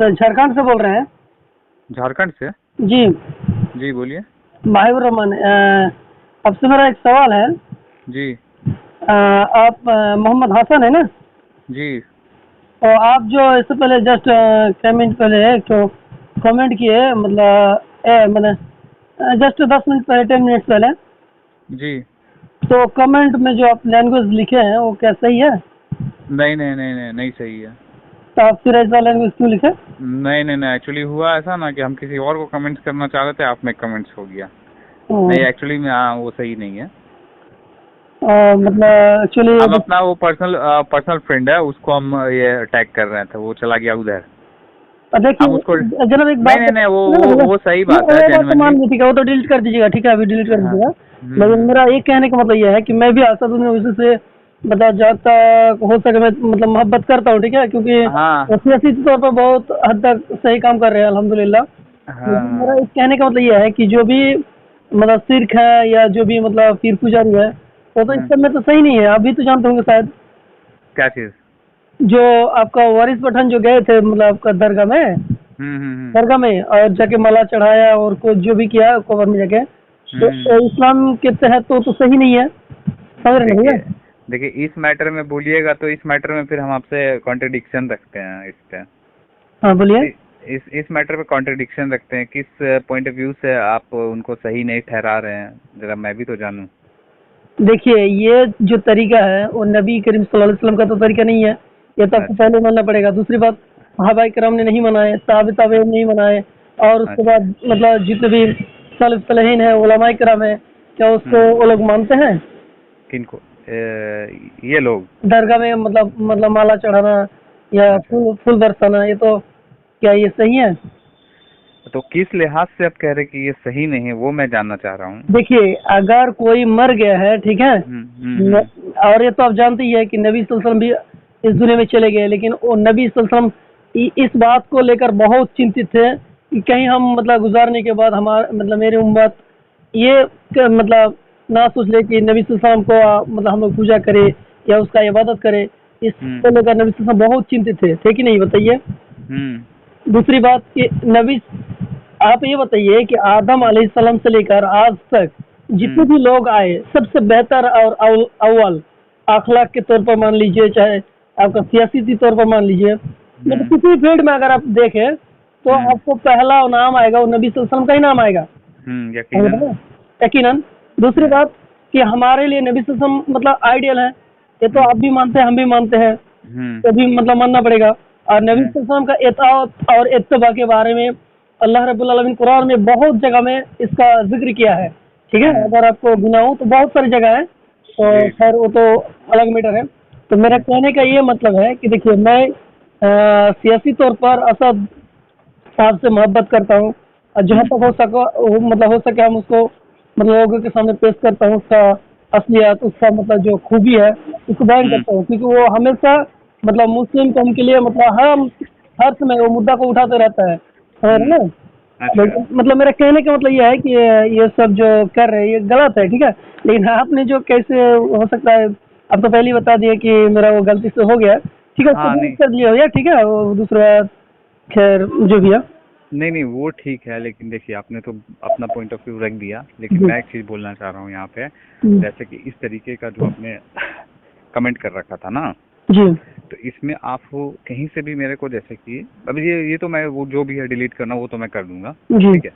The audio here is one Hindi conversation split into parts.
झारखंड से बोल रहे हैं। झारखंड से? जी जी बोलिए। माहिबुर रहमान। आपसे मेरा एक सवाल है। जी आप मोहम्मद हसन है ना? जी तो आप जो इससे पहले जस्ट कमेंट पहले एक तो कमेंट किए, मतलब मैंने जस्ट 10 मिनट पहले, 10 मिनट पहले, जी। तो कमेंट में जो आप लैंग्वेज लिखे हैं वो क्या सही है? नहीं नहीं नहीं नहीं नहीं सही है। तो आप फिर ऐसा लैंग्वेज क्यों लिखे? नहीं नहीं नहीं, एक्चुअली हुआ ऐसा ना कि हम किसी और को कमेंट्स करना चाह रहे थे, आप में कमेंट्स हो गया। नहीं एक्चुअली में वो सही नहीं है। मतलब एक्चुअली हम अपना वो पर्सनल फ्रेंड है, उसको हम ये अटैक कर रहे थे, वो चला गया उधर। देखिए हम उसको जनाब एक बात नहीं नहीं नहीं, वो सही नहीं, बात है, वो बात तो मान जेन्युइनली। ली, ठीक है, वो तो डिलीट कर दीजिएगा, ठीक है, अभी डिलीट कर हाँ। दीजिएगा। लेकिन मेरा एक कहने का मतलब यह है कि मैं भी असदुद्दीन ओवैसी से मतलब जहाँ तक हो सके मैं मतलब मोहब्बत करता हूँ, ठीक है, क्योंकि हाँ वो सियासी तौर पर बहुत हद तक सही काम कर रहे हैं अल्हम्दुलिल्लाह। लेकिन मेरा हाँ। एक कहने का मतलब यह है कि जो भी मतलब सिर्क है या जो भी मतलब पीर पुजारी है, वो तो इस सब में तो सही नहीं है। आप भी तो जानते होंगे शायद, क्या चीज? जो आपका वारिस पठान जो गए थे मतलब आपका दरगाह में और जाके माला चढ़ाया और कुछ जो भी किया कबर में जाके, तो इस्लाम के तहत तो सही नहीं है, समझ रहे हैं भैया? देखिए देखिए, इस मैटर में बोलिएगा तो इस मैटर में फिर हम आपसे कॉन्ट्रडिक्शन रखते हैं इस पे। हाँ बोलिए। इस मैटर पे कॉन्ट्रडिक्शन रखते हैं। किस पॉइंट ऑफ व्यू से आप उनको सही नहीं ठहरा रहे हैं, जरा मैं भी तो जानूं। देखिए ये जो तरीका है वो नबी करीम सल्लल्लाहु अलैहि वसल्लम का तो तरीका नहीं है, ये तो आपको अच्छा पहले मानना पड़ेगा। दूसरी बात, सहाबाए किराम ने नहीं मनाए, ताबे नहीं मनाए, और उसके अच्छा। बाद मतलब जितने भी सलफ़ सालेहीन है, उलमाए किराम है, क्या उसको वो लोग मानते हैं? किनको? ये लोग? दरगाह में मतलब माला चढ़ाना या अच्छा, फूल फूल बरसाना, ये तो क्या ये सही है? तो किस लिहाज से आप कह रहे हैं कि ये सही नहीं है, वो मैं जानना चाह रहा हूँ। देखिए अगर कोई मर गया है, ठीक है, हम्म। और ये तो आप जानते ही है कि नबी सल्लल्लाहु अलैहि वसल्लम भी इस दुनिया में चले गए, लेकिन वो नबी सल्लल्लाहु अलैहि वसल्लम इस बात को लेकर बहुत चिंतित थे कि कहीं हम मतलब गुजारने के बाद हमारा मतलब मेरी उम्मत ये मतलब ना सोच ले कि नबी सल्लल्लाहु अलैहि वसल्लम को मतलब हम लोग पूजा करें या उसका इबादत करें। इसको लेकर नबी सल्लल्लाहु अलैहि वसल्लम बहुत चिंतित थे कि नहीं, बताइए? हम्म। दूसरी बात कि नबी, आप ये बताइए कि आदम अलैहिस्सलाम से लेकर आज तक जितने भी लोग आए, सबसे बेहतर और अव्वल अखलाक के तौर पर मान लीजिए, चाहे आपका सियासी तौर पर मान लीजिए, मतलब किसी फील्ड में अगर आप देखें तो आपको पहला नाम आएगा वो नबी सल्लल्लाहु अलैहि वसल्लम का ही नाम आएगा, यकीनन। यकीनन। दूसरी बात कि हमारे लिए नबी सल्लल्लाहु अलैहि वसल्लम मतलब आइडियल है, ये तो आप भी मानते हैं, हम भी मानते हैं, तो भी मतलब मानना पड़ेगा। और नबी सल्लल्लाहु अलैहि वसल्लम का इताअत और इत्तिबा के बारे में अल्लाह रब्बुल आलमीन कुरान में बहुत जगह में इसका जिक्र किया है, ठीक है, अगर आपको गिनाऊं तो बहुत सारी जगह है, तो खैर वो तो अलग मैटर है। तो मेरा कहने का ये मतलब है कि देखिए मैं सियासी तौर पर असद साहब से मोहब्बत करता हूँ, और जहाँ तक हो सको मतलब हो सके हम उसको मतलब लोगों के सामने पेश करता हूँ, उसका असलियत, उसका मतलब जो खूबी है उसको बयान करता हूँ, क्योंकि वो हमेशा मतलब मुस्लिम कौम के लिए मतलब हर समय वो मुद्दा को उठाते रहता है ना? लेकिन मतलब मेरा कहने का मतलब ये है कि ये सब जो कर रहे हैं ये गलत है, ठीक है, लेकिन आपने जो कैसे हो सकता है, आप तो पहले ही बता दिए कि मेरा वो गलती से हो गया, ठीक है, उसको हाँ डिलीट नहीं कर दिया भैया, ठीक है, वो दूसरा खैर जो भी है। नहीं नहीं, वो ठीक है, लेकिन देखिए आपने तो अपना पॉइंट ऑफ व्यू रख दिया, लेकिन जी मैं एक चीज बोलना चाह रहा हूँ यहाँ पे। जैसे कि इस तरीके का जो आपने कमेंट कर रखा था ना, जी तो इसमें आप वो कहीं से भी मेरे को, जैसे कि अभी ये तो मैं वो जो भी है डिलीट करना वो तो मैं कर दूंगा, जी ठीक है,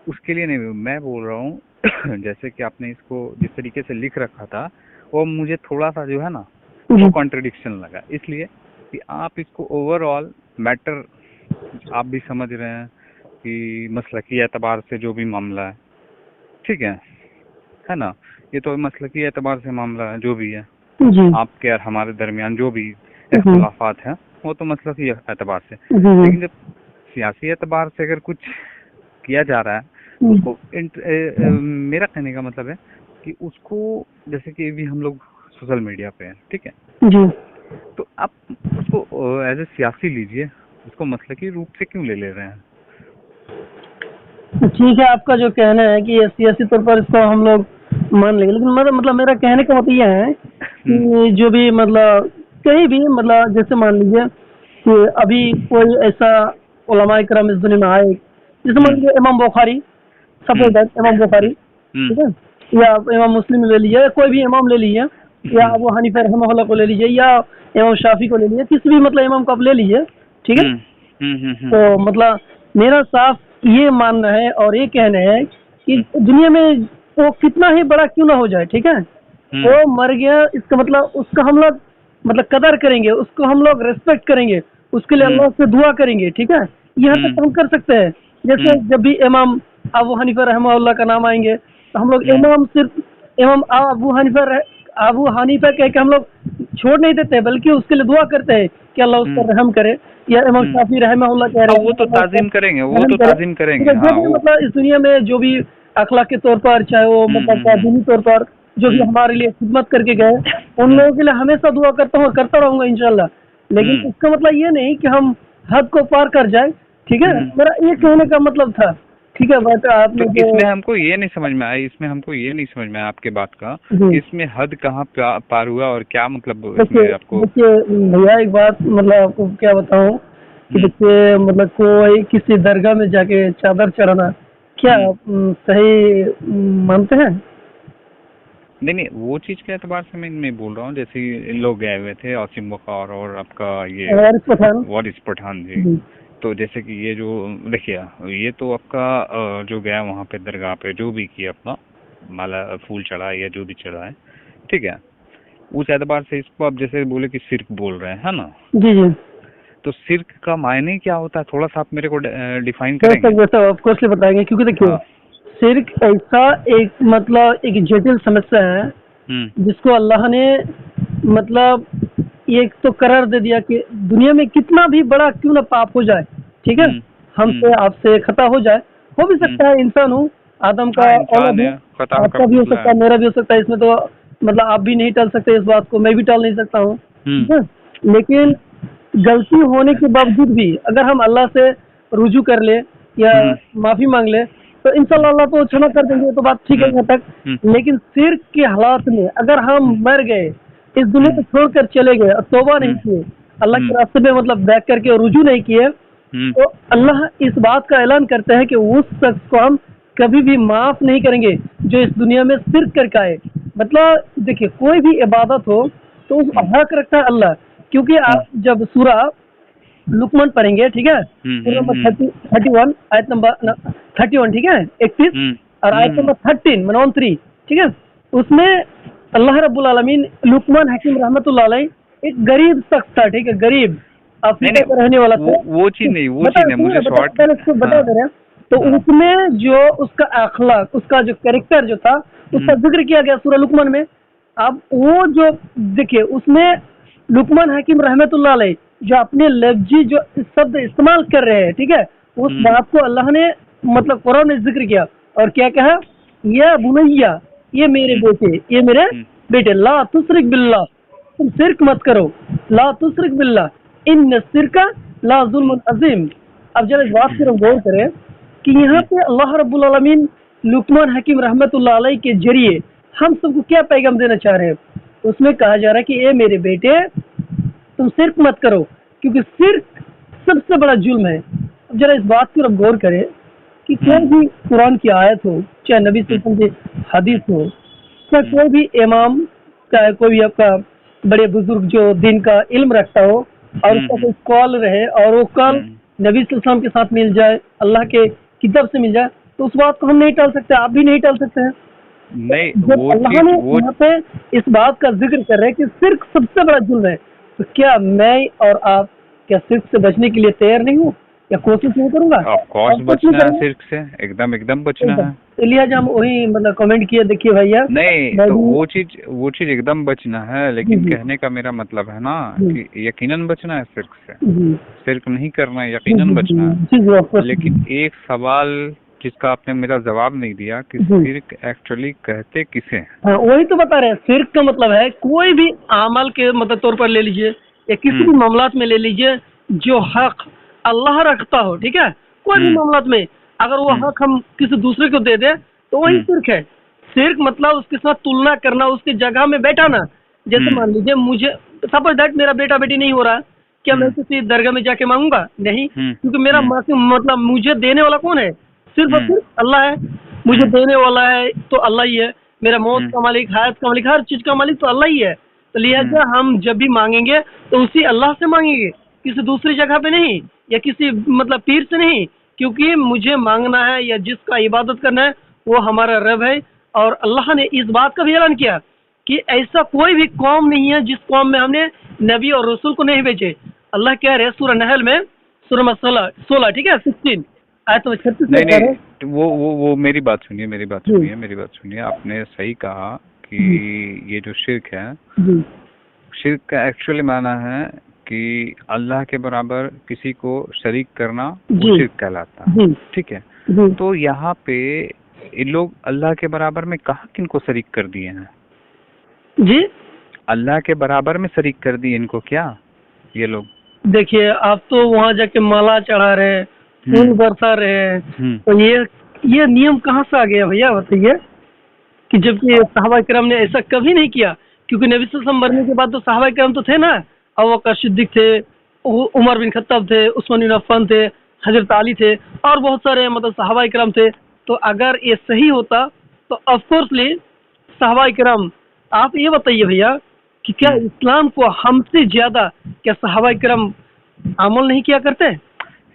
उसके लिए नहीं मैं बोल रहा हूँ। जैसे कि आपने इसको जिस तरीके से लिख रखा था, वो मुझे थोड़ा सा जो है ना जी वो कॉन्ट्रडिक्शन लगा, इसलिए कि आप इसको ओवरऑल मैटर आप भी समझ रहे हैं कि मसलकी एतबार से जो भी मामला है, ठीक है ना, ये तो मसलकी एतबार से मामला है जो भी है, जी आपके और हमारे दरमियान जो भी जी इख्तलाफात हैं वो तो मसलकी एतबार से। जी लेकिन जब सियासी एतबार से अगर कुछ किया जा रहा है तो जी उसको मेरा कहने का मतलब है कि उसको, जैसे कि अभी हम लोग सोशल मीडिया पे हैं, ठीक है, जी तो आप उसको एज ए सियासी लीजिए, उसको मसलकी रूप से क्यों ले रहे हैं? ठीक है, आपका जो कहना है कि सियासी तौर पर इसको हम लोग मान लेंगे, लेकिन मतलब मेरा कहने का मतलब ये है कि जो भी मतलब कहीं भी मतलब जैसे मान लीजिए कि अभी कोई ऐसा उलमाए किराम इस दुनिया में आए, जैसे मान लीजिए इमाम बुखारी, सपोज दैट इमाम बुखारी, ठीक है, या इमाम मुस्लिम ले लीजिए, कोई भी इमाम ले लीजिए, या अबू हनीफा रहमहुल्लाह को ले लीजिए, या इमाम शाफी को ले लीजिए, किसी भी मतलब इमाम को आप ले लीजिए, ठीक है। तो मतलब मेरा साफ ये मानना है और ये कहना है कि दुनिया में वो कितना ही बड़ा क्यों ना हो जाए, ठीक है, वो मर गया, इसका मतलब उसका हम लोग मतलब कदर करेंगे, उसको हम लोग रेस्पेक्ट करेंगे, उसके लिए अल्लाह से दुआ करेंगे, ठीक है, यहाँ तक हम कर सकते हैं। जैसे जब भी इमाम अबू हनीफा रहमहुल्लाह का नाम आएंगे तो हम लोग इमाम सिर्फ इमाम अबू हनीफा कह के हम लोग छोड़ नहीं देते, बल्कि उसके लिए दुआ करते हैं कि अल्लाह उस पर रहम करे, या इमाम शाफी रहमहुल्लाह कह रहे हैं, वो तो ताज़ीम करेंगे, वो तो ताज़ीम करेंगे। जो भी मतलब इस दुनिया में जो भी अखलाक के तौर पर, चाहे वो मतलब दीनी तौर पर जो भी हमारे लिए खिदमत करके गए, उन लोगों के लिए हमेशा दुआ करता रहूंगा इंशाल्लाह। लेकिन इसका मतलब ये नहीं कि हम हद को पार कर जाए, ठीक है, मेरा ये कहने का मतलब था, ठीक है। बट आपने तो इसमें हमको ये नहीं समझ में आया, आपके बात का, इसमें हद कहाँ पार हुआ और क्या मतलब इसमें आपको? देखिए भैया, एक बात मतलब आपको क्या बताऊं कि देखिए मतलब कोई किसी दरगाह में जाके चादर चढ़ाना क्या सही मानते हैं? नहीं, वो चीज के एतबार से मैं बोल रहा हूँ, जैसे इन लोग गए हुए थे आसिम बखार और आपका ये वारिस पठान जी। तो जैसे कि ये जो देखिए, ये तो आपका जो गया वहाँ पे दरगाह पे जो भी किया, अपना माला फूल चढ़ा या जो भी चढ़ा है, ठीक है, उस एतबार से इसको आप जैसे बोले कि सिर्क बोल रहे हैं, है ना? जी जी। तो सिर्क का मायने क्या होता है, थोड़ा सा आप मेरे को डिफाइन करेंगे? ऑफ कोर्स बताएंगे, क्योंकि देखिए सिर्क ऐसा एक मतलब एक जटिल समस्या है जिसको अल्लाह ने मतलब ये तो करार दे दिया कि दुनिया में कितना भी बड़ा क्यों ना पाप हो जाए, ठीक है, हमसे आपसे खता हो जाए, हो भी सकता है, इंसान हूँ, आदम का औलाद है, आपका भी हो सकता है, मेरा भी हो सकता है, इसमें तो मतलब आप भी नहीं टाल सकते इस बात को, मैं भी टाल नहीं सकता हूँ, ठीक है। लेकिन गलती होने के बावजूद भी अगर हम अल्लाह से रुजू कर ले या माफी मांग ले तो इंशाल्लाह अल्लाह तो क्षमा कर देंगे, तो बात ठीक है यहाँ तक। लेकिन सिर्क के हालात में अगर हम मर गए, इस दुनिया को छोड़कर चले गए और तौबा नहीं किए, अल्लाह के रास्ते में मतलब बैक करके रुजू नहीं किए, तो अल्लाह इस बात का ऐलान करते हैं कि उस शख्स को हम कभी भी माफ नहीं करेंगे जो इस दुनिया में सिर्क करके आए। मतलब देखिए कोई भी इबादत हो तो उस हक रखता है अल्लाह, क्योंकि आप जब सूरा लुकमान पढ़ेंगे, ठीक है, सूरा नंबर 31 आयत नंबर 31, ठीक है, 31 और आयत नंबर 13 मतलब 3, ठीक है, उसमें अल्लाह रब्बुल आलमीन लुकमान हकीम रहमतुल्लाह अलैह एक गरीब शख्स था, ठीक है, गरीब अफ्रीका में रहने वाला था। वो चीज नहीं, मुझे शॉर्ट बता दे रहे हैं। तो उसमें जो उसका अखलाक, उसका जो कैरेक्टर जो था, उसका जिक्र किया गया सूरह लुकमान में। अब वो जो देखिए उसमें लुकमान हकीम रहमतुल्लाह अलैह जो अपने लफ्जी जो शब्द इस्तेमाल कर रहे हैं, ठीक है, उस बात को अल्लाह ने मतलब कुरान में जिक्र किया और क्या कहा, या बुनैया, ये मेरे बेटे, ये मेरे बेटे, ला तुशरिक बिल्लाह, तुम शिरक मत करो, ला तुशरिक बिल्लाह, इन शिरका ला जुल्मुन अजीम। अब जरा इस बात पर गौर करें कि यहाँ पे अल्लाह रब्बुल आलमीन लुकमान हकीम रहमतुल्लाह अलैह के जरिए हम सबको क्या पैगाम देना चाह रहे हैं। उसमें कहा जा रहा है कि ए मेरे बेटे, तुम शिरक मत करो, क्योंकि शिरक सबसे बड़ा जुल्म है। अब जरा इस बात पर गौर करें कि कोई भी कुरान की आयत हो, चाहे नबी सल्लल्लाहु अलैहि वसल्लम की हदीस हो, चाहे कोई भी इमाम, चाहे कोई भी आपका बड़े बुजुर्ग जो दिन का इल्म रखता हो और उसका कोई कॉल रहे और वो कॉल नबी सल्लल्लाहु अलैहि वसल्लम के साथ मिल जाए, अल्लाह के किताब से मिल जाए, तो उस बात को हम नहीं टाल सकते, आप भी नहीं टाल सकते हैं। नहीं, जब अल्लाह ने यहाँ पे इस बात का जिक्र कर रहे हैं कि शिर्क सबसे बड़ा जुल्म है, तो क्या मैं और आप क्या शिर्क से बचने के लिए तैयार नहीं हो, या कोशिश नहीं करूंगा? ऑफ कोर्स बचना है शिर्क से, एकदम बचना है। इसलिए हम वही मतलब कमेंट किए, देखिए भैया नहीं तो वो चीज एकदम बचना है, लेकिन कहने का मेरा मतलब है ना कि यकीनन बचना है शिर्क से, शिर्क नहीं करना है, यकीनन बचना है। लेकिन एक सवाल जिसका आपने मेरा जवाब नहीं दिया कि शिर्क एक्चुअली कहते किसे? हाँ, वही तो बता रहे हैं। शिर्क का मतलब है कोई भी अमल के मतलब तौर पर ले लीजिए या किसी भी मामलात में ले लीजिए जो हक अल्लाह रखता हो, ठीक है, कोई भी मामलात में अगर वो हक हम किसी दूसरे को दे दे तो वही शिर्क है। शिर्क मतलब उसके साथ तुलना करना, उसकी जगह में बैठाना। जैसे मान लीजिए मुझे सपोज दैट मेरा बेटा बेटी नहीं हो रहा है, क्या मैं किसी दरगाह में जाके मांगूंगा? नहीं, क्योंकि मेरा मतलब मुझे देने वाला कौन है? सिर्फ और सिर्फ अल्लाह है। मुझे देने वाला है तो अल्लाह ही है। मेरा मौत का मालिक, हयात का मालिक, हर चीज का मालिक तो अल्लाह ही है। तो लिहाजा हम जब भी मांगेंगे तो उसी अल्लाह से मांगेंगे, किसी दूसरी जगह पे नहीं, या किसी मतलब पीर से नहीं, क्योंकि मुझे मांगना है या जिसका इबादत करना है वो हमारा रब है। और अल्लाह ने इस बात का भी ऐलान किया कि ऐसा कोई भी कौम नहीं है जिस कौम में हमने नबी और रसूल को नहीं भेजे। अल्लाह कह रहे हैं सूरह नहल में, सूरह 16, ठीक है, 16 आयत 36 में कह रहे हैं। वो मेरी बात सुनिए, मेरी बात सुनिए। आपने सही कहा कि ये जो शिर्क है, शिर्क का एक्चुअली माना है कि अल्लाह के बराबर किसी को शरीक करना वो शिर्क कहलाता है, ठीक है। तो यहाँ पे ये लोग अल्लाह के बराबर में कहाँ किनको शरीक कर दिए हैं? जी, अल्लाह के बराबर में शरीक कर दिए इनको क्या ये लोग? देखिए, आप तो वहाँ जाके माला चढ़ा रहे हैं, फूल बरसा रहे हैं, तो ये नियम कहाँ से आ गया भैया बताइए? कि जबकि सहाबा किराम ने ऐसा कभी नहीं किया, क्योंकि नबी सल्लल्लाहु अलैहि वसल्लम मरने के बाद तो सहाबा किराम तो थे ना, अबू बकर सिद्दीक थे, उमर बिन खत्ताब थे, उस्मान बिन अफ़्फ़ान थे, हजरत अली थे, और बहुत सारे मतलब सहाबा किराम थे। तो अगर ये सही होता तो ऑफकोर्सली सहाबा किराम, आप ये बताइए भैया कि क्या इस्लाम को हमसे ज्यादा क्या सहाबा किराम अमल नहीं किया करते?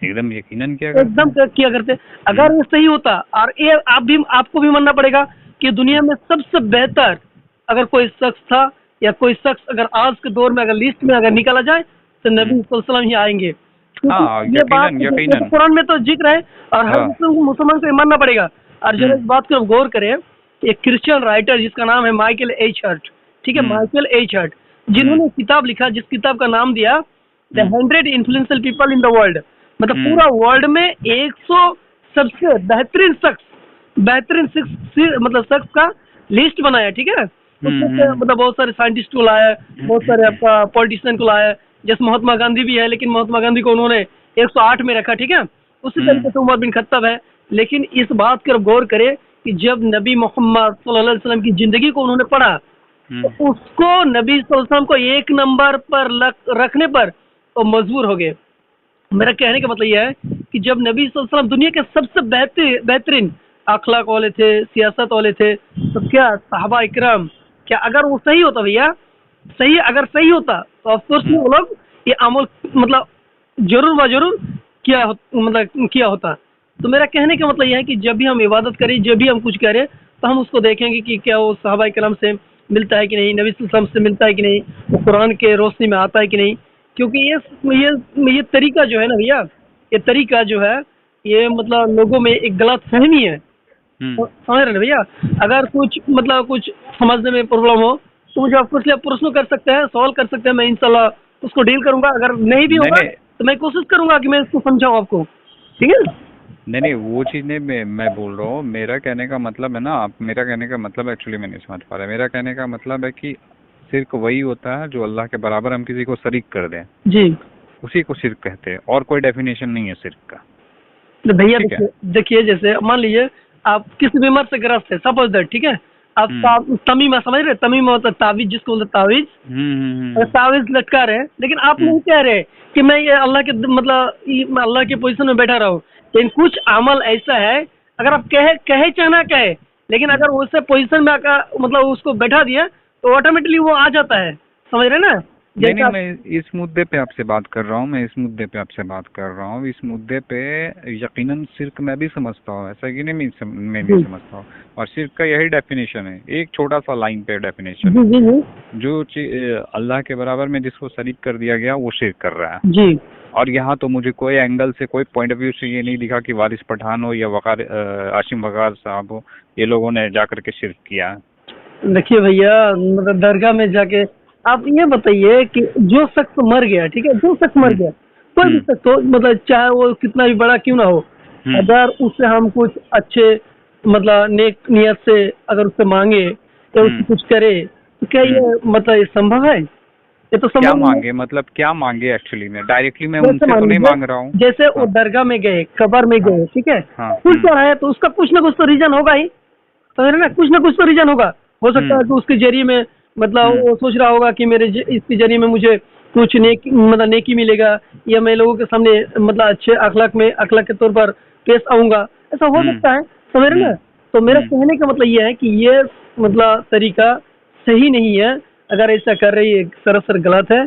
एकदम यकीनन किया करते। अगर ये सही होता, और ये आपको भी मानना पड़ेगा कि दुनिया में सबसे बेहतर अगर कोई शख्स था या कोई शख्स अगर आज के दौर में अगर लिस्ट में अगर निकाला जाए तो नबी सल्लल्लाहु अलैहि वसल्लम ही आएंगे। ये बात कुरान में तो जिक्र है, और हर मुसलमान को मानना पड़ेगा। और जरा इस बात को गौर करें, एक क्रिश्चियन राइटर जिसका नाम है माइकल एच हर्ट, ठीक है, माइकल एच हर्ट, जिन्होंने किताब लिखा जिस किताब का नाम दिया the 100 influential people in the world, मतलब पूरा वर्ल्ड में 100 सबसे बेहतरीन शख्स मतलब शख्स का लिस्ट बनाया, ठीक है। उसमें मतलब बहुत सारे साइंटिस्ट को लाया, बहुत सारे आपका पॉलिटिशियन को लाया, जैसे महात्मा गांधी भी है, लेकिन महात्मा गांधी को उन्होंने 108 में रखा, ठीक है। उसी तरीके से उमर बिन खत्ताब है। लेकिन इस बात पर गौर करें कि जब नबी मोहम्मद सल्लल्लाहु अलैहि वसल्लम की जिंदगी को उन्होंने पढ़ा तो उसको नबी सल्लल्लाहु अलैहि वसल्लम को एक नंबर पर रखने पर तो मजबूर हो गए। मेरा कहने का मतलब यह है कि जब नबी सल्लल्लाहु अलैहि वसल्लम दुनिया के सबसे बेहतरीन अखलाक वाले थे, सियासत वाले थे, तो क्या सहाबा इकराम, क्या अगर वो सही होता भैया, अगर सही होता तो ऑफकोर्स वो लोग ये अमल मतलब जरूर किया होता। तो मेरा कहने का मतलब यह है कि जब भी हम इबादत करें, जब भी हम कुछ करें, तो हम उसको देखेंगे कि क्या वो सहाबा इकराम से मिलता है कि नहीं, नबी सल्लल्लाहु अलैहि वसल्लम से मिलता है कि नहीं, वो कुरान के रोशनी में आता है कि नहीं। क्योंकि ये तरीका जो है ना भैया, ये तरीका जो है ये मतलब लोगों में एक गलत फहमी है, समझ रहे ना भैया। अगर कुछ समझने में प्रॉब्लम हो तो मुझे ऑफकोर्स आप प्रश्न कर सकते हैं, सवाल कर सकते हैं, मैं इंशाल्लाह उसको डील करूंगा। अगर नहीं भी होगा तो मैं कोशिश करूंगा कि मैं इसको समझाऊं आपको, ठीक है। नहीं, वो चीज़ नहीं मैं बोल रहा हूँ। मेरा कहने का मतलब है ना, मेरा कहने का मतलब एक्चुअली मैं नहीं समझ पा रहा। मेरा कहने का मतलब है कि शिर्क वही होता है जो अल्लाह के बराबर हम किसी को शरीक कर दें जी, उसी को शिर्क कहते हैं, और कोई डेफिनेशन नहीं है शिर्क का। तो भैया देखिए, जैसे मान लीजिए आप किसी बीमार से ग्रस्त है, सपोज दैट, ठीक है, आप तमीमा समझ रहे, तमीमा होता है तावीज, जिसको बोलते तावीज, तावीज लटका रहे हैं, लेकिन आप नहीं कह रहे कि मैं ये अल्लाह के मतलब अल्लाह के पोजीशन में बैठा रहूं। लेकिन कुछ अमल ऐसा है, अगर आप कहे चाहे ना कहे, लेकिन अगर उससे पोजीशन में मतलब उसको बैठा दिया तो ऑटोमेटिकली वो आ जाता है, समझ रहे ना। नहीं, मैं इस मुद्दे पे आपसे बात कर रहा हूँ, इस मुद्दे पे यकीनन शिर्क मैं भी समझता हूँ, ऐसा कि नहीं मैं नहीं समझता हूँ। और शिर्क का यही डेफिनेशन है, एक छोटा सा लाइन पे डेफिनेशन है, जो अल्लाह के बराबर में जिसको शरीक कर दिया गया वो शिर्क कर रहा है जी। और यहाँ तो मुझे कोई एंगल से, कोई पॉइंट ऑफ व्यू से ये नहीं दिखा कि वारिस पठान हो या आशिम वकार साहब हो, ये लोगों ने जाकर के शिर्क किया है। देखिए भैया, मतलब दरगाह में जाके आप ये बताइए कि जो शख्स मर गया, ठीक है, जो शख्स मर गया, कोई भी शख्स हो, मतलब चाहे वो कितना भी बड़ा क्यों ना हो, अगर उससे हम कुछ अच्छे मतलब नेक नियत से अगर उससे मांगे या उससे कुछ करे, तो क्या ये मतलब ये संभव है? ये तो क्या मांगे, मतलब क्या मांगे एक्चुअली में? डायरेक्टली मैं उनसे तो नहीं मांग रहा हूँ। जैसे वो दरगाह में गए, कब्र में गए, ठीक है, फूल चढ़ाया, तो उसका कुछ ना कुछ तो रीजन होगा ही, समझ रहे ना, कुछ ना कुछ तो रीजन होगा। हो सकता है कि उसके जरिए में मतलब वो सोच रहा होगा कि मेरे इसके जरिए में मुझे कुछ नेकी मिलेगा, या मैं लोगों के सामने मतलब अच्छे अखलाक के तौर पर पेश आऊंगा, ऐसा हो सकता है, समझ रहे ना। तो मेरा कहने का मतलब ये है कि ये मतलब तरीका सही नहीं है। अगर ऐसा कर रही है सरासर गलत है,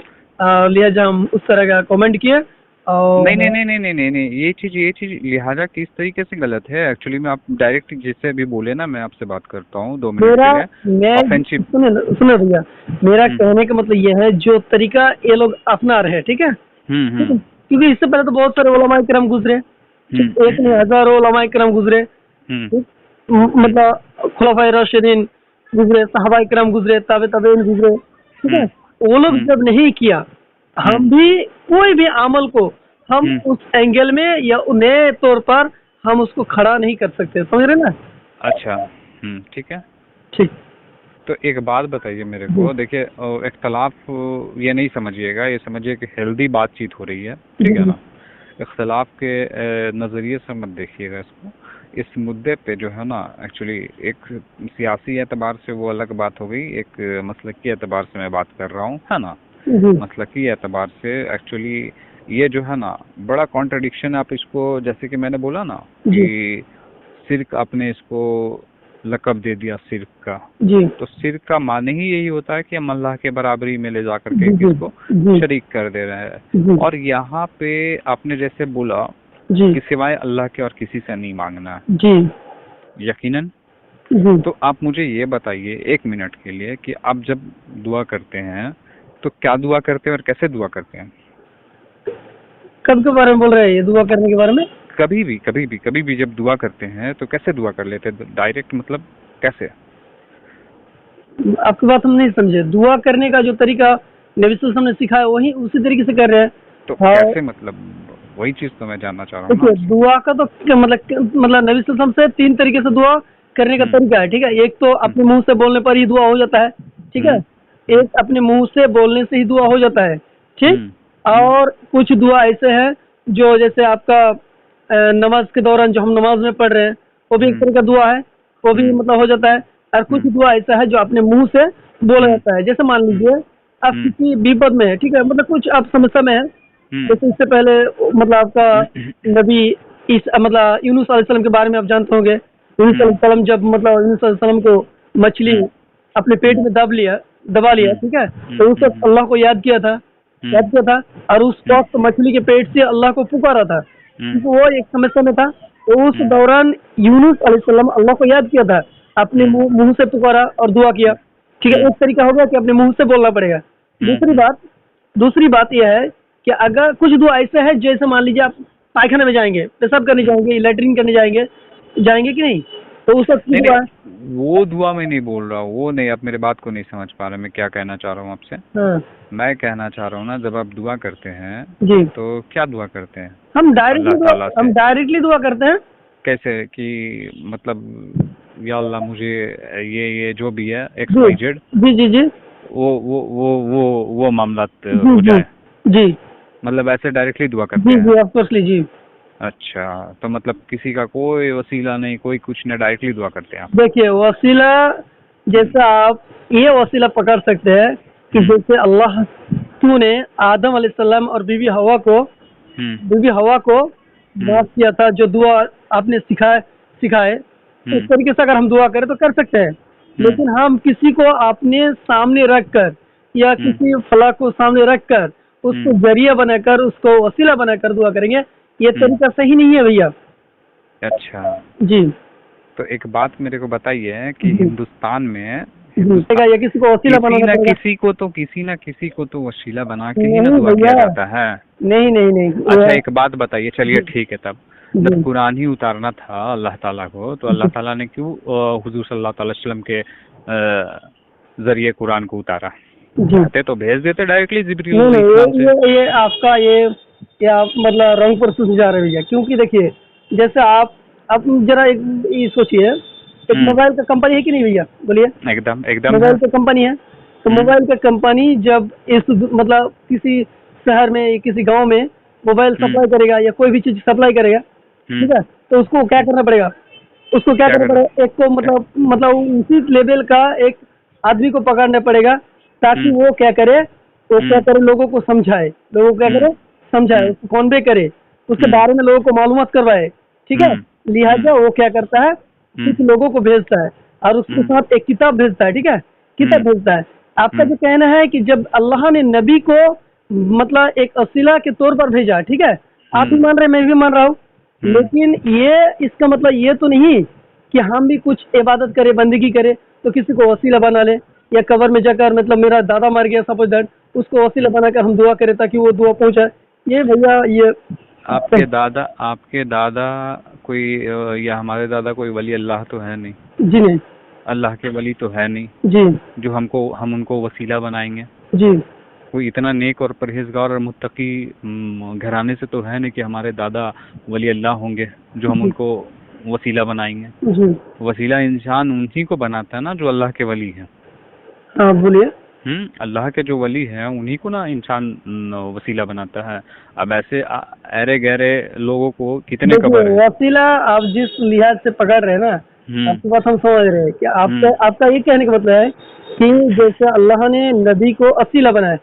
लिहाजा हम उस तरह का कमेंट किए। और नहीं नहीं नहीं नहीं नहीं नहीं नहीं, ये चीज लिहाजा किस तरीके से गलत है एक्चुअली में? आप डायरेक्ट जैसे अभी बोले ना, मैं आपसे बात करता हूँ 2 मिनट के लिए। मैं ऑफेंसिव। सुने भैया, मेरा कहने का मतलब ये है, जो तरीका ये लोग अपना रहे, ठीक है, क्योंकि इससे पहले तो बहुत सारे उलमाए किराम गुजरे, एक नहीं हजारों उलमाए किराम गुजरे, मतलब खुलाफाए राशिदीन गुजरे, सहाबाए किराम गुजरे, ताबेईन गुजरे, ठीक है। वो लोग जब नहीं किया, हम भी कोई भी अमल को हम उस एंगल में या नए तौर पर हम उसको खड़ा नहीं कर सकते, समझ रहे ना। अच्छा, ठीक है, ठीक। तो एक बात बताइए मेरे को, देखिए इख्तलाफ ये नहीं समझिएगा, ये समझिए कि हेल्दी बातचीत हो रही है, ठीक है ना। इख्तलाफ के नज़रिए से मत देखिएगा इसको। इस मुद्दे पे जो है ना, एक्चुअली एक सियासी एतबार से वो अलग बात हो गई, एक मसलकी एतबार से मैं बात कर रहा हूँ, है ना। मसलकी एतबार से एक्चुअली ये जो है ना बड़ा कॉन्ट्रडिक्शन है। आप इसको, जैसे कि मैंने बोला ना कि सिर्क, आपने इसको लकब दे दिया सिर्क का, तो सिर्क का माने ही यही होता है कि हम अल्लाह के बराबरी में ले जाकर के किसको शरीक कर दे रहे हैं। और यहाँ पे आपने जैसे बोला कि सिवाय अल्लाह के और किसी से नहीं मांगना है, यकीनन। तो आप मुझे ये बताइए 1 मिनट के लिए कि आप जब दुआ करते हैं तो क्या दुआ करते हैं और कैसे दुआ करते हैं? कब के बारे में बोल रहे हैं, ये दुआ करने के बारे में? कभी भी जब दुआ करते हैं तो कैसे दुआ कर लेते हैं? डायरेक्ट मतलब कैसे? आपकी बात हम नहीं समझे। दुआ करने का जो तरीका नबी सल्लल्लाहु अलैहि वसल्लम ने सिखाया, वही उसी तरीके से कर रहे हैं। तो कैसे, मतलब वही चीज तो मैं जानना चाह रहा हूँ। देखिए, दुआ का तो मतलब नबी सल्लल्लाहु अलैहि वसल्लम से 3 तरीके से दुआ करने का तरीका है, ठीक है। एक तो अपने मुंह से बोलने पर ही दुआ हो जाता है, ठीक है। एक अपने मुंह से बोलने से ही दुआ हो जाता है, ठीक। और कुछ दुआ ऐसे हैं जो जैसे आपका नमाज के दौरान जो हम नमाज में पढ़ रहे हैं, वो भी एक तरह का दुआ है, वो भी मतलब हो जाता है। और कुछ दुआ ऐसा है जो अपने मुंह से बोला जाता है। जैसे मान लीजिए आप किसी विपद में है, ठीक है, मतलब कुछ आप समस्या में है, जैसे इससे पहले मतलब आपका नबी मतलब यूनुस अलैहिस्सलाम के बारे में आप जानते होंगे। यूनुस अलैहिस्सलाम जब मतलब यूनुस अलैहिस्सलाम को मछली अपने पेट में दबा लिया, ठीक है, तो उस वक्त अल्लाह को याद किया था, और उस वक्त मछली के पेट से अल्लाह को पुकारा था, क्योंकि वो एक समस्या में था। तो उस दौरान यूनुस अलैहिस्सलाम अल्लाह को याद किया था, अपने मुंह से पुकारा और दुआ किया, ठीक है। एक तरीका हो गया कि अपने मुंह से बोलना पड़ेगा। दूसरी बात यह है कि अगर कुछ दुआ ऐसा है, जैसे मान लीजिए आप पायखाने में जाएंगे, पेशाब करने जाएंगे, लैट्रिन करने जाएंगे कि नहीं, तो उस वक्त दुआ, वो दुआ में नहीं बोल रहा हूँ, वो नहीं, आप मेरे बात को नहीं समझ पा रहे मैं क्या कहना चाह रहा हूँ आपसे। मैं कहना चाह रहा हूँ ना, जब आप दुआ करते हैं तो क्या दुआ करते हैं? हम डायरेक्टली दुआ करते हैं। कैसे? कि मतलब या अल्लाह मुझे ये जो भी है XYZ, जी वो मामला हो जाए, जी, मतलब ऐसे डायरेक्टली दुआ करते हैं? जी, ऑफ कोर्सली जी। अच्छा, तो मतलब किसी का कोई वसीला नहीं, कोई कुछ नहीं, डायरेक्टली दुआ करते हैं आप? देखिए, वसीला जैसा आप ये वसीला पकड़ सकते हैं कि जैसे अल्लाह तूने आदम अलैहिस्सलाम और बीबी हवा को माफ किया था, जो दुआ आपने सिखाए, इस तरीके से अगर हम दुआ करें तो कर सकते हैं। लेकिन हम किसी को अपने सामने रखकर या किसी फला को सामने रखकर उसको जरिया बनाकर, उसको वसीला बनाकर दुआ करेंगे, ये तरीका सही नहीं है भैया। अच्छा जी, तो एक बात मेरे को बताइए कि हिंदुस्तान में या किसी को वसीला बनाना पड़ेगा, किसी ना किसी को तो वसीला बना के ही ना दुआ किया जाता है। नहीं। अच्छा, एक बात बताइए, चलिए ठीक है, तब जब कुरान ही उतारना था अल्लाह ताला को, तो अल्लाह ताला ने क्यों हुजूर सल्लल्लाहु अलैहि वसल्लम के जरिए कुरान को उतारा? चाहते तो भेज देते डायरेक्टली जिब्रील से। ये आपका ये आप मतलब रंग पर सूझ जा रहे भैया, क्योंकि देखिए, जैसे आप जरा ये सोचिए, एक मोबाइल का कंपनी है कि नहीं भैया, बोलिए। एकदम मोबाइल का कंपनी है, तो मोबाइल का कंपनी जब इस मतलब किसी शहर में, किसी गांव में मोबाइल सप्लाई करेगा या कोई भी चीज सप्लाई करेगा, ठीक है, तो उसको क्या करना पड़ेगा? एक को मतलब उसी लेवल का एक आदमी को पकड़ना पड़ेगा, ताकि वो क्या करे, वो क्या करे, लोगों को समझाए, लोगों को क्या करे, समझाए, उसको कॉन्वे करे, उसके बारे में लोगों को मालूमात करवाए, ठीक है। लिहाजा वो क्या करता है, कुछ लोगों को भेजता है और उसके साथ एक किताब भेजता है, ठीक है, किताब भेजता है। आपका जो कहना है कि जब अल्लाह ने नबी को मतलब एक वसीला के तौर पर भेजा, ठीक है, आप भी मान रहे हैं, मैं भी मान रहा हूँ, लेकिन ये इसका मतलब ये तो नहीं कि हम भी कुछ इबादत करें, बंदगी करें तो किसी को वसीला बना ले, या कब्र में जाकर मतलब मेरा दादा मर गया सपोज दैट, उसको वसीला बनाकर हम दुआ करें ताकि वो दुआ पहुंचाए। ये भैया ये आपके दादा कोई या हमारे दादा कोई वली अल्लाह तो है नहीं जी, नहीं, अल्लाह के वली तो है नहीं जी, जो हम उनको वसीला बनाएंगे। जी, कोई इतना नेक और परहेजगार और मुत्तकी घराने से तो है नहीं कि हमारे दादा वली अल्लाह होंगे जो हम उनको वसीला बनाएंगे। जी, वसीला इंसान उन्हीं को बनाता है ना जो अल्लाह के वली है। हाँ बोलिए। अल्लाह के जो वली हैं उन्हीं को ना इंसान वसीला बनाता है। अब ऐसे अरे गहरे लोगों को कितने कबर है। वसीला आप जिस लिहाज से पकड़ रहे हैं ना, आपकी बात हम समझ रहे हैं कि आपका ये कहने का मतलब है कि जैसे अल्लाह ने नबी को वसीला बनाया,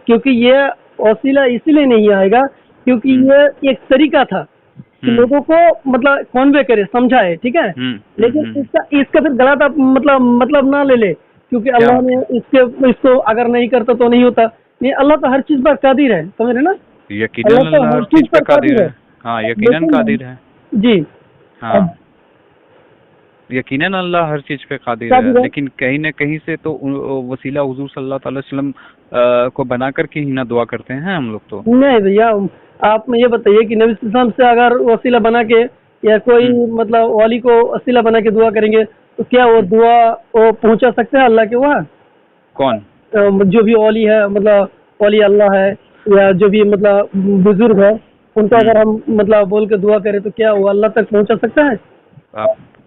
क्योंकि ये वसीला इसीलिए नहीं आएगा क्योंकि ये एक तरीका था कि लोगों को मतलब कॉन्वे करे, समझाए, ठीक है। लेकिन इसका फिर गलत आप मतलब ना ले ले, क्योंकि अल्लाह ने इसको अगर नहीं करता तो नहीं होता। नहीं, अल्लाह तो हर चीज पर कादिर है, समझ रहे ना, यकीनन अल्लाह हर चीज पर कादिर है। हाँ, यकीनन कादिर है जी। हाँ, यकीनन अल्लाह हर चीज पे कादिर है, लेकिन कहीं न कहीं से तो वसीला हुजूर सल्लल्लाहु अलैहि वसल्लम को बना करके ही ना दुआ करते हैं हम लोग तो। नहीं भैया, आप ये बताइए कि नबी सल्लल्लाहु अलैहि वसल्लम से अगर वसीला बना के या कोई मतलब वाली को वसीला बना के दुआ करेंगे तो क्या वो दुआ वो पहुंचा सकते हैं अल्लाह के वहाँ? कौन? जो भी वाली है, मतलब वाली अल्लाह है या जो भी मतलब बुजुर्ग है, उनको अगर हम मतलब बोल के दुआ करें तो क्या वो अल्लाह तक पहुंचा सकता है?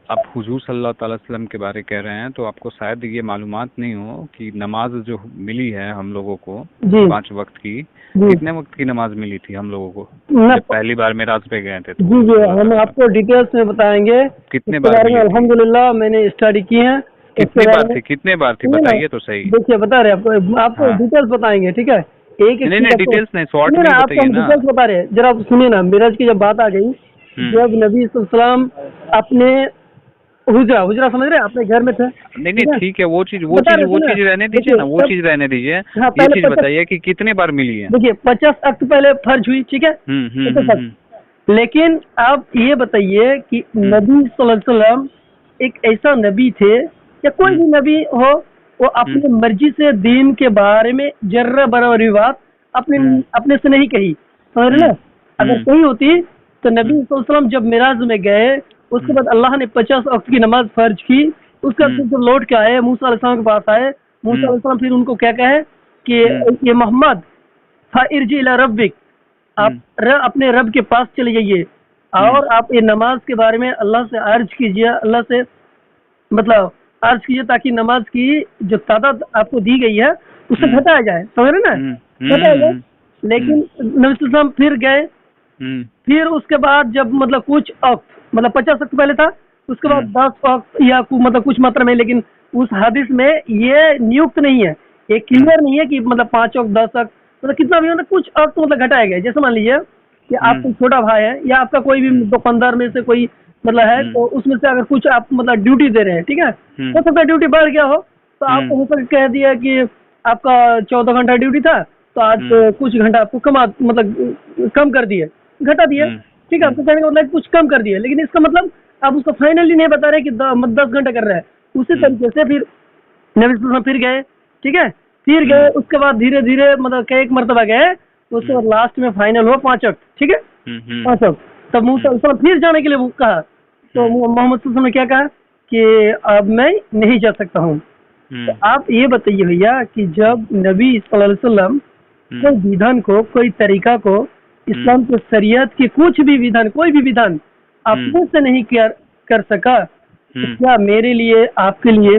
आप हुजूर सल्लल्लाहु अलैहि वसल्लम के बारे कह रहे हैं तो आपको शायद ये मालूमात नहीं हो कि नमाज जो मिली है हम लोगों को 5 वक्त की, कितने वक्त की नमाज मिली थी हम लोगों को जब पहली बार मेराज पे गए थे? जी जी, हम आपको डिटेल्स में बताएंगे कितने बार मिली। अल्हम्दुलिल्लाह मैंने स्टडी की है। कितने बार थी बताइए तो सही। देखिए बता रहे आपको डिटेल्स बताएंगे, ठीक है। नहीं डिटेल्स नहीं, शॉर्ट में बताइए ना। डिटेल्स बता रहे, जरा आप सुनिए ना। मिराज की जब बात आ गई, जब नबी सल्लल्लाहु अलैहि वसल्लम अपने हुजरा समझ रहे हैं, अपने घर में थे। नहीं ठीक है, वो चीज रहने दीजिए ना, वो चीज रहने दीजिए। ये चीज बताइए कि कितने बार मिली है। देखिए 50 वक्त पहले फर्ज हुई, ठीक है। लेकिन आप ये बताइए कि नबी सल्लल्लाहु अलैहि वसल्लम एक ऐसा नबी थे या कोई भी नबी हो, वो अपनी मर्जी से दीन के बारे में जर्रा बराबर बात अपने से नहीं कही, समझ रहे ना। अगर कही होती तो नबी सल्लल्लाहु अलैहि वसल्लम जब मिराज में गए, उसके बाद अल्लाह ने 50 वक्त की नमाज फर्ज की। उसके बाद जब लौट के आए, मूसा अलैहिस्सलाम के पास आए, मूसा अलैहिस्सलाम फिर उनको क्या कहे कि ये मोहम्मद फाइरजी इला रब्बिक, आप अपने रब के पास चले जाइए और आप ये नमाज के बारे में अल्लाह से अर्ज कीजिए, अल्लाह से मतलब अर्ज कीजिए ताकि नमाज की जो तादाद आपको दी गई है उससे घटाया जाए, समझ रहे ना, घटाया जाए। लेकिन नबी सल्लल्लाहु अलैहि वसल्लम फिर गए, फिर उसके बाद जब मतलब कुछ वक्त मतलब 50 वक्त पहले था, उसके बाद 10 वक्त या मतलब कुछ मात्रा में, लेकिन उस हदीस में ये नियुक्त नहीं है, ये क्लियर नहीं है कि मतलब 5 वक्त 10 वक्त मतलब कितना भी, मतलब कुछ वक्त मतलब घटाया गया। जैसे मान लीजिए कि आपका छोटा भाई है या आपका कोई भी दुकानदार में से कोई मतलब है, तो उसमें से अगर कुछ आप मतलब ड्यूटी दे रहे हैं, ठीक है, हो सकता है ड्यूटी बढ़ गया हो, तो आपको हो सकता कह दिया कि आपका 14 घंटा ड्यूटी था तो आज कुछ घंटा आपको कम कर दिए, घटा दिए, ठीक है। आपको कहने का मतलब कुछ कम कर दिए, लेकिन इसका मतलब आप उसको फाइनली नहीं बता रहे कि 10 घंटा कर रहा है। उसी तरीके से फिर नबी सल्लल्लाहु अलैहि वसल्लम फिर गए, ठीक है, फिर गए, उसके बाद धीरे धीरे मतलब एक मरतबा गए, तो उसके बाद लास्ट में फाइनल हुआ 5 वक्त, ठीक है, 5 वक्त। तब मूसा अलैहि सल्लम फिर जाने के लिए कहा, तो मोहम्मद सल्लल्लाहु अलैहि वसल्लम ने क्या कहा कि अब मैं नहीं जा सकता हूँ। तो आप ये बताइए भैया कि जब नबी सल्लल्लाहु अलैहि वसल्लम कोई विधान को, कोई तरीका को, इस्लाम के शरीयत के कुछ भी विधान, कोई भी विधान अपने से नहीं कर सका, तो क्या मेरे लिए, आपके लिए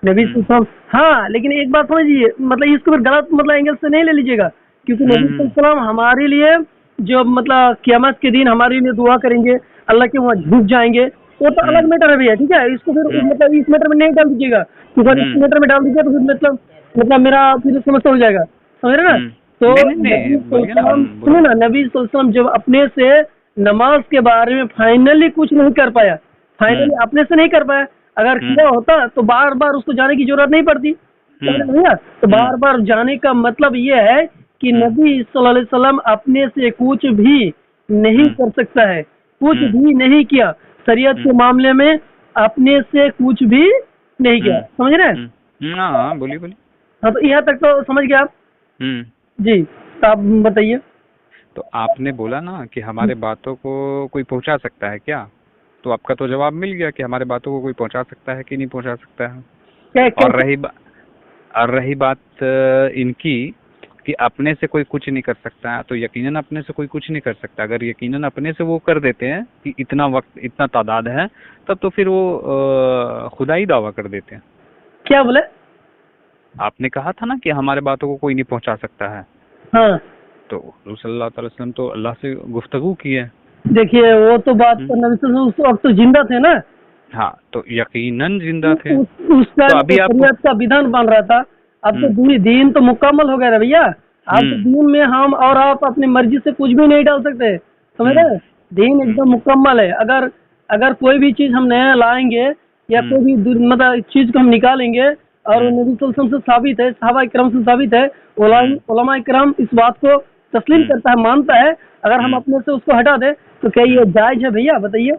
नबी सल्लल्लाहु अलैहि वसल्लम? हाँ, लेकिन एक बात समझिए, मतलब इसको फिर गलत मतलब एंगल से नहीं ले लीजिएगा, क्योंकि नबी सल्लल्लाहु अलैहि वसल्लम हमारे लिए जो मतलब क़यामत के दिन हमारे लिए दुआ करेंगे, अल्लाह के वहाँ झुक जाएंगे, वो तो अलग मैटर है भैया, ठीक है। इसको फिर मतलब इस मैटर में नहीं डाल दीजिएगा अगर एस्टिमेटर में डाल दीजिए तो फिर मतलब मेरा फिर समस्या हो जाएगा, समझ रहे ना। तो सुनो ना, नबी सल्लल्लाहु जब अपने से नमाज के बारे में फाइनली कुछ नहीं कर पाया, फाइनली अपने से नहीं कर पाया, अगर किया होता तो बार बार उसको जाने की जरूरत नहीं पड़ती भैया। तो बार बार जाने का मतलब ये है कि नबी सल्लल्लाहु अलैहि वसल्लम अपने से कुछ भी नहीं कर सकता है, कुछ भी नहीं किया शरीयत के मामले में, अपने से कुछ भी नहीं किया, समझ रहे हैं। हाँ बोलिए। हाँ तो यहाँ तक तो समझ गए आप जी, तो आप बताइए। तो आपने बोला ना कि हमारे बातों को कोई पहुंचा सकता है क्या, तो आपका तो जवाब मिल गया कि हमारे बातों को कोई पहुंचा सकता है कि नहीं पहुंचा सकता है। क्या? और रही बात इनकी कि अपने से कोई कुछ नहीं कर सकता है, तो यकीनन अपने से कोई कुछ नहीं कर सकता। अगर यकीनन अपने से वो कर देते हैं कि इतना वक्त इतना तादाद है, तब तो फिर वो खुदा ही दावा कर देते हैं। क्या बोले? आपने कहा था ना कि हमारे बातों को कोई नहीं पहुंचा सकता है। हाँ। तो हुज़ूर सल्लल्लाहु अलैहि वसल्लम तो अल्लाह से गुफ्तगू की है। देखिए वो तो बात तो नबी सल्लल्लाहु अलैहि वसल्लम उस वक्त तो जिंदा थे ना। हाँ तो यकीनन जिंदा थे। उस टाइम तो शरीयत का विधान बन रहा था। अब तो दीन तो मुकम्मल हो गया ना भैया। अब तो दीन में हम और आप अपनी मर्जी से कुछ भी नहीं डाल सकते, समझ रहे। दीन एकदम मुकम्मल है। अगर कोई भी चीज हम नया लाएंगे या कोई भी मतलब चीज को हम निकालेंगे और नबी सल्लल्लाहु अलैहि वसल्लम से साबित है, सहाबा किराम से साबित है, उलमा किराम इस बात को तस्लीम करता है, मानता है, अगर हम अपने से उसको हटा दें तो क्या ये जायज है भैया, बताइए।